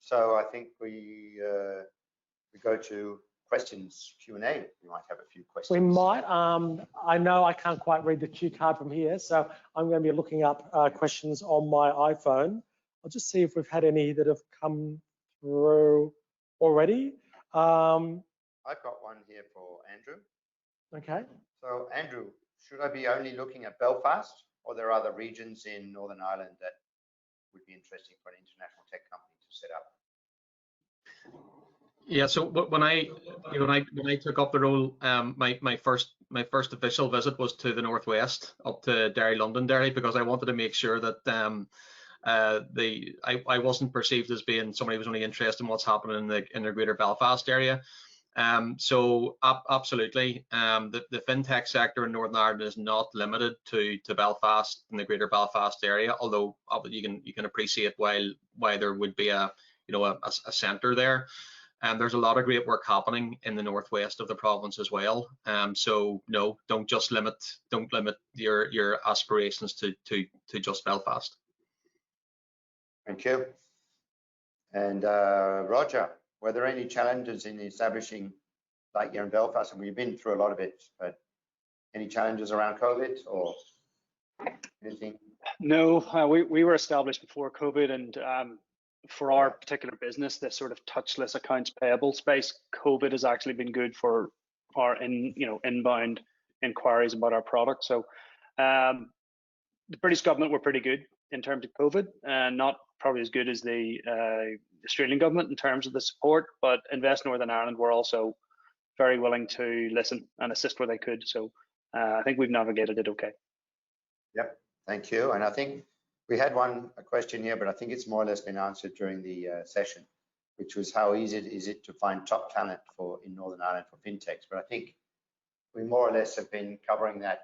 So I think we go to questions, Q&A. We might have a few questions. We might. I know I can't quite read the cue card from here, so I'm going to be looking up questions on my iPhone. I'll just see if we've had any that have come through already. I've got one here for Andrew. Okay. So Andrew, should I be only looking at Belfast, or there are other regions in Northern Ireland that would be interesting for an international tech company to set up? Yeah, so when I took up the role, my first official visit was to the northwest, up to Derry, Londonderry, because I wanted to make sure that I wasn't perceived as being somebody who was only interested in what's happening in the greater Belfast area. So absolutely, the fintech sector in Northern Ireland is not limited to Belfast and the greater Belfast area, although you can appreciate why there would be a centre there. There's a lot of great work happening in the northwest of the province as well. So no, don't limit your aspirations to just Belfast. Thank you. And Roger, were there any challenges in establishing, like here in Belfast, and we've been through a lot of it, but any challenges around COVID or anything? No, we were established before COVID, and for our particular business, this sort of touchless accounts payable space, COVID has actually been good for our inbound inquiries about our product. So the British government were pretty good in terms of COVID, and not probably as good as the Australian government in terms of the support, but Invest Northern Ireland were also very willing to listen and assist where they could. So I think we've navigated it okay. Yep, thank you. And I think we had a question here, but I think it's more or less been answered during the session, which was how easy is it to find top talent in Northern Ireland for fintechs? But I think we more or less have been covering that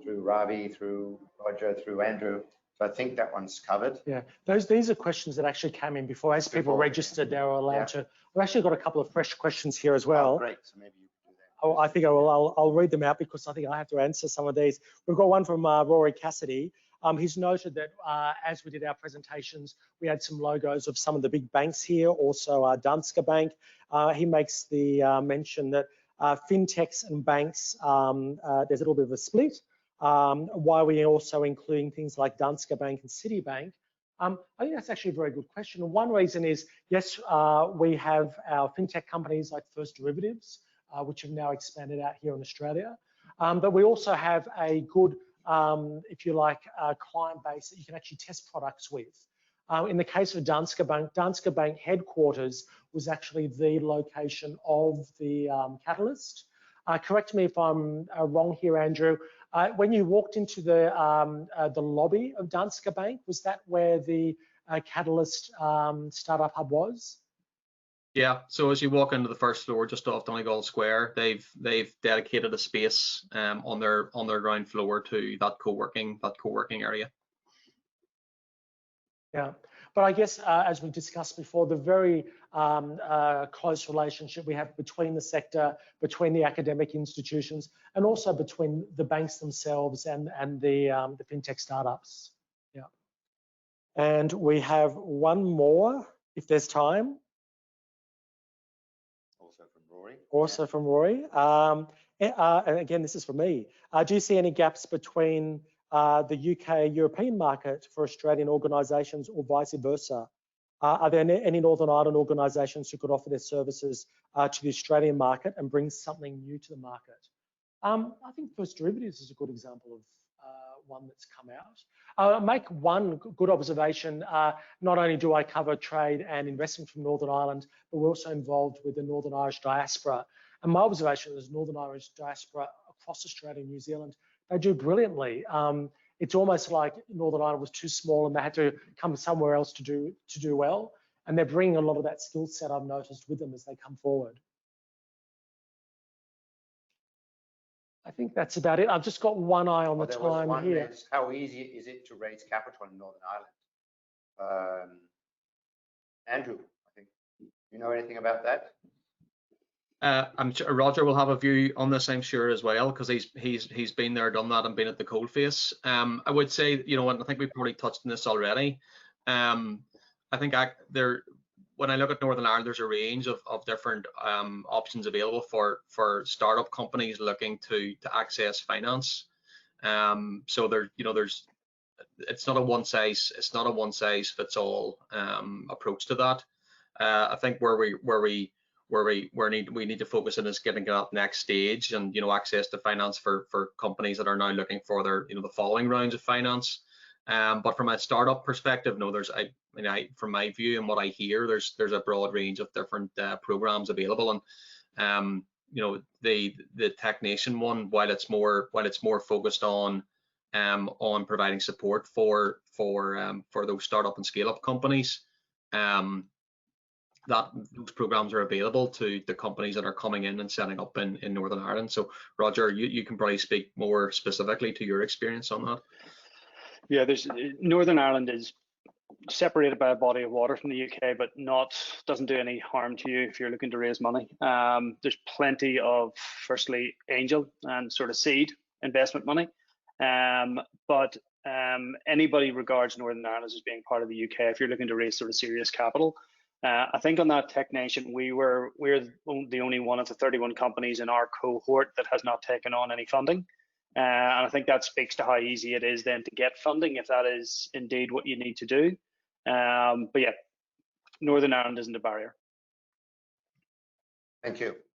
through Ravi, through Roger, through Andrew. So I think that one's covered. Yeah, these are questions that actually came in before. As people registered, they were allowed to. We've actually got a couple of fresh questions here as well. Oh, great. So maybe you can do that. Oh, I think I'll read them out because I think I have to answer some of these. We've got one from Rory Cassidy. He's noted that as we did our presentations, we had some logos of some of the big banks here, also Danske Bank. He makes the mention that fintechs and banks, there's a little bit of a split. Why we also including things like Danske Bank and Citibank? I think that's actually a very good question. And one reason is, yes, we have our fintech companies like First Derivatives, which have now expanded out here in Australia. But we also have a good, if you like, client base that you can actually test products with. In the case of Danske Bank headquarters was actually the location of the Catalyst. Correct me if I'm wrong here, Andrew. When you walked into the lobby of Danske Bank, was that where the Catalyst startup hub was? Yeah, so as you walk into the first floor just off Donegal Square, they've dedicated a space on their ground floor to that co-working area. Yeah, but I guess as we discussed before, the very close relationship we have between the sector, between the academic institutions, and also between the banks themselves and the fintech startups. Yeah, and we have one more, if there's time. Also from Rory. And again, this is for me. Do you see any gaps between the UK European market for Australian organisations or vice versa? Are there any Northern Ireland organisations who could offer their services to the Australian market and bring something new to the market? I think First Derivatives is a good example of one that's come out. I'll make one good observation. Not only do I cover trade and investment from Northern Ireland, but we're also involved with the Northern Irish diaspora. And my observation is Northern Irish diaspora across Australia and New Zealand, they do brilliantly. It's almost like Northern Ireland was too small and they had to come somewhere else to do well. And they're bringing a lot of that skill set I've noticed with them as they come forward. I think that's about it. I've just got one eye on the time here. How easy is it to raise capital in Northern Ireland? Andrew, I think you know anything about that? I'm sure Roger will have a view on this, I'm sure, as well, because he's been there, done that, and been at the coalface. I would say, and I think we've probably touched on this already. I think when I look at Northern Ireland, there's a range of different options available for startup companies looking to access finance. So there's it's not a one size fits all approach to that. I think where we need to focus on is getting to that next stage, and access to finance for companies that are now looking for their the following rounds of finance. But from a startup perspective, no, from my view and what I hear, there's a broad range of different programs available, and the Technation one, while it's more focused on providing support for those startup and scale up companies, that those programs are available to the companies that are coming in and setting up in Northern Ireland. So Roger, you can probably speak more specifically to your experience on that. Yeah, Northern Ireland is separated by a body of water from the UK, but doesn't do any harm to you if you're looking to raise money. There's plenty of, firstly, angel and sort of seed investment money, but anybody regards Northern Ireland as being part of the UK if you're looking to raise sort of serious capital. I think on that Technation, we're the only one of the 31 companies in our cohort that has not taken on any funding. And I think that speaks to how easy it is then to get funding if that is indeed what you need to do. But yeah, Northern Ireland isn't a barrier. Thank you.